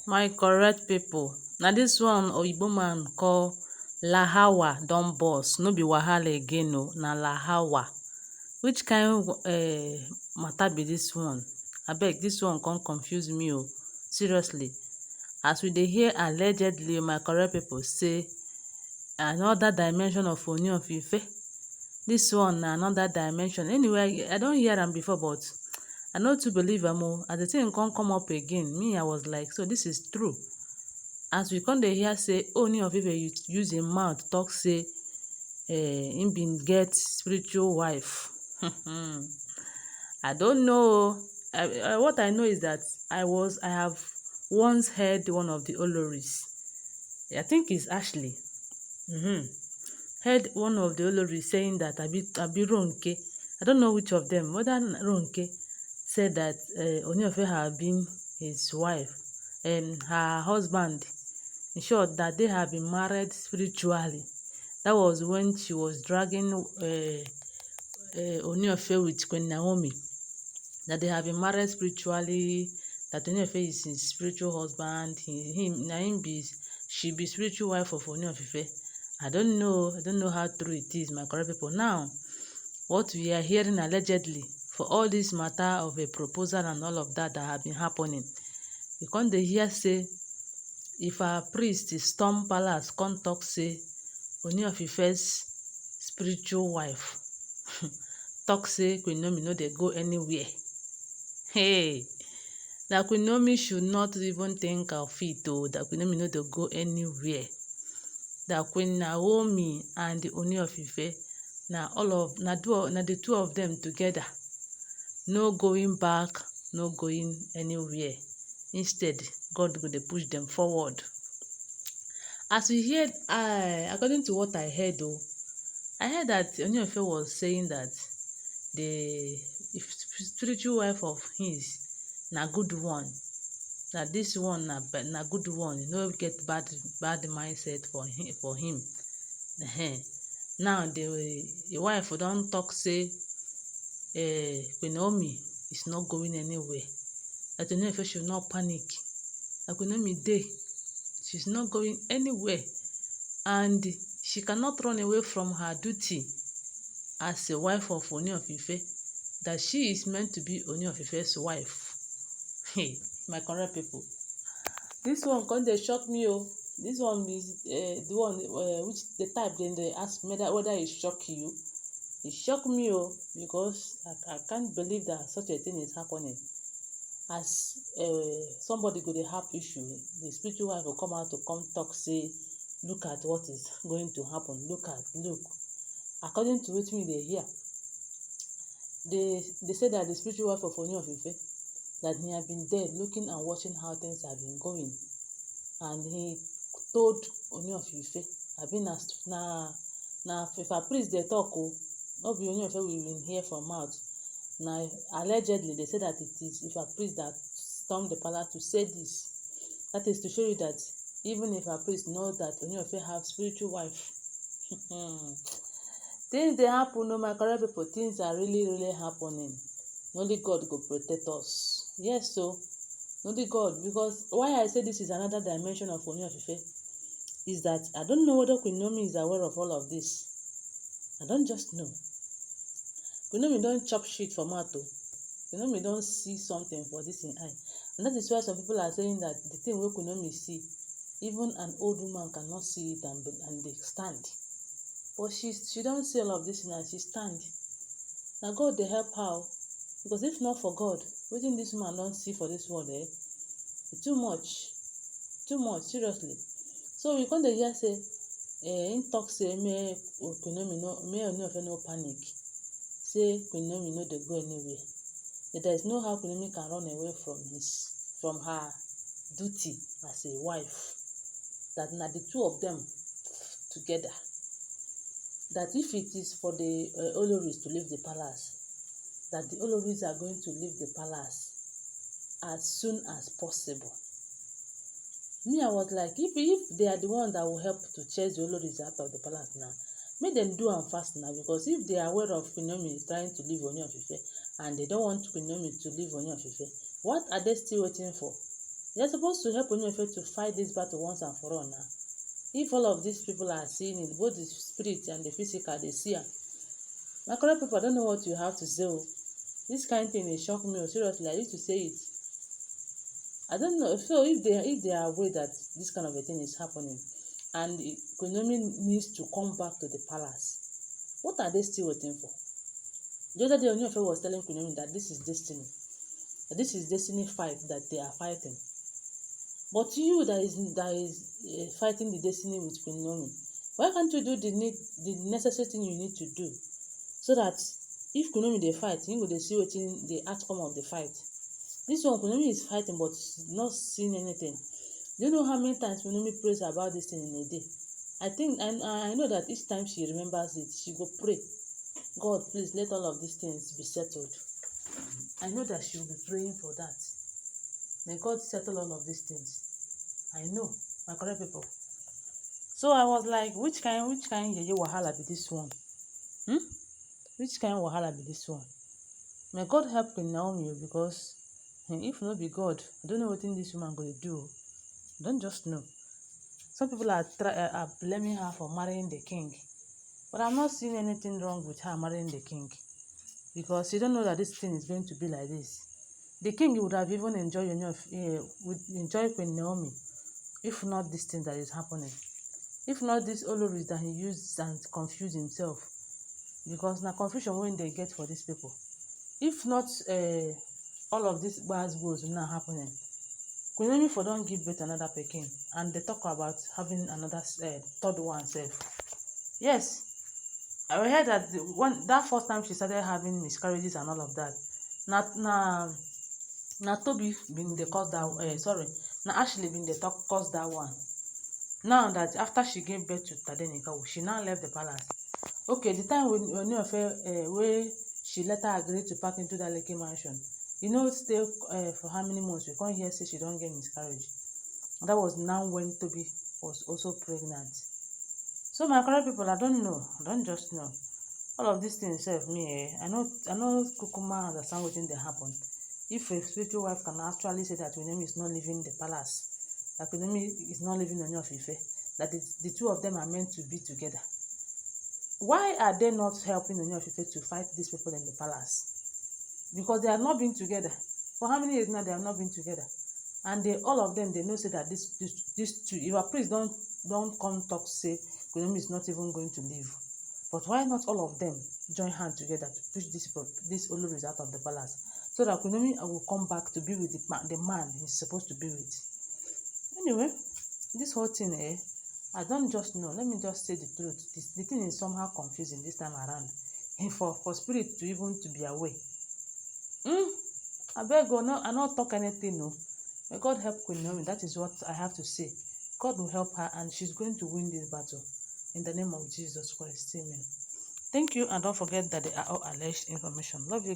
My correct people, na this one oyibo man call lahawa don burst, no be wahala again o, na lahawa. Which kind matter be this one? Abeg, this one come confuse me o, seriously. As we dey hear allegedly, my correct people, say another dimension of Ooni of Ife. This one na another dimension. Anyway, I don hear am before, but I no too believe am o. As the thing come up again, me I was like, so this is true. As we come dey hear say Ooni of Ife use im mouth talk say im bin get spiritual wife. I don't know. What I know is that I have once heard one of the Oloris. I think it's Ashley. Heard one of the Oloris saying that Abi Ronke. I don't know which of them. Whether Ronke said that Ooni of Ife had been his wife and her husband. In short, that they have been married spiritually. That was when she was dragging Ooni of Ife with Queen Naomi. That they have been married spiritually. That Ooni of Ife is his spiritual husband. She be spiritual wife of Ooni of Ife. I don't know how true it is, my correct people. Now, what we are hearing allegedly for all this matter of a proposal and all of that have been happening, we come dey hear say if our priest storm palace come talk say Ooni of Ife's spiritual wife talk say Queen Naomi no dey go anywhere. Hey, that Queen Naomi should not even think of it o. That Queen Naomi no dey go anywhere. That Queen Naomi and the Ooni of Ife na the two of them together. No going back, no going anywhere. Instead, God go dey push them forward. As we heard, according to what I heard though, I heard that Ooni of Ife was saying that the spiritual wife of his na good one. That this one na good one. No get bad mindset for him. Now the wife don talk say Queen Naomi is not going anywhere. That Ooni of Ife should not panic. That Queen Naomi dey. She's not going anywhere. And she cannot run away from her duty as a wife of Ooni of Ife. That she is meant to be Ooni of Ife's wife. Hey, my correct people. This one come dey shock me o. This one is the one which the type dem dey ask me whether it shock you. It shock me o, because I can't believe that such a thing is happening. As somebody go dey have issue, the spiritual wife will come out to come talk say, look at what is going to happen. Look. According to wetin we dey hear, they say that the spiritual wife of Ooni of Ife, that he had been there looking and watching how things have been going, and he told Ooni of Ife, abi na if a priest dey talk o, no be Ooni of Ife we been hear from mouth. Now allegedly they say that it is if a priest that stormed the palace to say this. That is to show you that even if a priest knows that Ooni of Ife have spiritual wife, things dey happen o, my correct people. Things are really happening. Only God go protect us. Yes, so only God. Because why I say this is another dimension of Ooni of Ife is that I don't know whether Queen Naomi is aware of all of this. I don't just know. Queen Naomi don chop shit for mouth o. Queen Naomi don see something for this in eye. And that is why some people are saying that the thing wey Queen Naomi see, even an old woman cannot see it and they stand. But she don't see all of this and she stand. Now God dey help her. Because if not for God, wetin this woman don see for this world, too much, seriously. So we come dey hear say him talk say make Ooni of Ife no panic. Say Queen Naomi no dey go anywhere. That there is no how Queen Naomi can run away from her duty as a wife. That na the two of them together. That if it is for the Oloris to leave the palace, that the Oloris are going to leave the palace as soon as possible. Me, I was like, if they are the ones that will help to chase the Oloris out of the palace now, make them do am fast now. Because if they are aware of Queen Naomi trying to leave Ooni of Ife and they don't want Queen Naomi to leave Ooni of Ife, what are they still waiting for? They are supposed to help Oniofe to fight this battle once and for all now. If all of these people are seeing it, both the spirit and the physical, they see am. My correct people, I don't know what you have to say. This kind of thing dey shock me. Seriously, I used to say it. I don't know. So if they are aware that this kind of a thing is happening, and Queen needs to come back to the palace, what are they still waiting for? The other day, Oniofe was telling Queen that this is destiny. That this is destiny fight that they are fighting. But you that is fighting the destiny with Queen why can't you do the necessary thing you need to do, so that if Queen dey fight, you go dey see wetin the outcome of the fight. This one, Queen is fighting but not seeing anything. Do you know how many times Queen prays about this thing in a day? I think I know that each time she remembers it, she go pray, God, please let all of these things be settled. I know that she will be praying for that. May God settle all of these things. I know, my correct people. So I was like, which kind yeye wahala be this one? Which kind wahala be this one? May God help Queen Naomi, because if no be God, I don't know wetin this woman go do. I don't just know. Some people are blaming her for marrying the king, but I'm not seeing anything wrong with her marrying the king, because she don't know that this thing is going to be like this. The king would have even enjoyed Queen Naomi, if not this thing that is happening, if not this Oloris that he used and confused himself, because na confusion when they get for these people. If not all of these bad goes now happening, Queen Naomi for don't give birth another pikin, and they talk about having another third one self. Yes, I heard that that first time she started having miscarriages and all of that, na Toby been dey cause that na Ashley been dey cause that one. Now that after she gave birth to Tadenikawo, she now left the palace. Okay, the time when Oniofe she let her agree to pack into that Lekki mansion, stay for how many months, we can't hear say she don't get miscarriage. That was now when Toby was also pregnant. So my correct people, I don't know, I don't just know. All of these things sef me I know kukuma understand wetin dey happen. If a spiritual wife can actually say that Queen is not leaving the palace, that Queen is not leaving Ooni of Ife, that the two of them are meant to be together, why are they not helping Ooni of Ife to fight these people in the palace? Because they have not been together. For how many years now they have not been together? And all of them, they know say that these two, if a priest don't come talk say Queen is not even going to leave. But why not all of them join hands together to push this Oloris out of the palace, so that Queen will come back to be with the man he's supposed to be with? Anyway, this whole thing, I don't just know. Let me just say the truth. The thing is somehow confusing this time around. For spirit to even to be away. I beg God, I not talk anything, no. May God help Queen Naomi. That is what I have to say. God will help her, and she's going to win this battle. In the name of Jesus Christ. Amen. Thank you, and don't forget that they are all alleged information. Love you guys.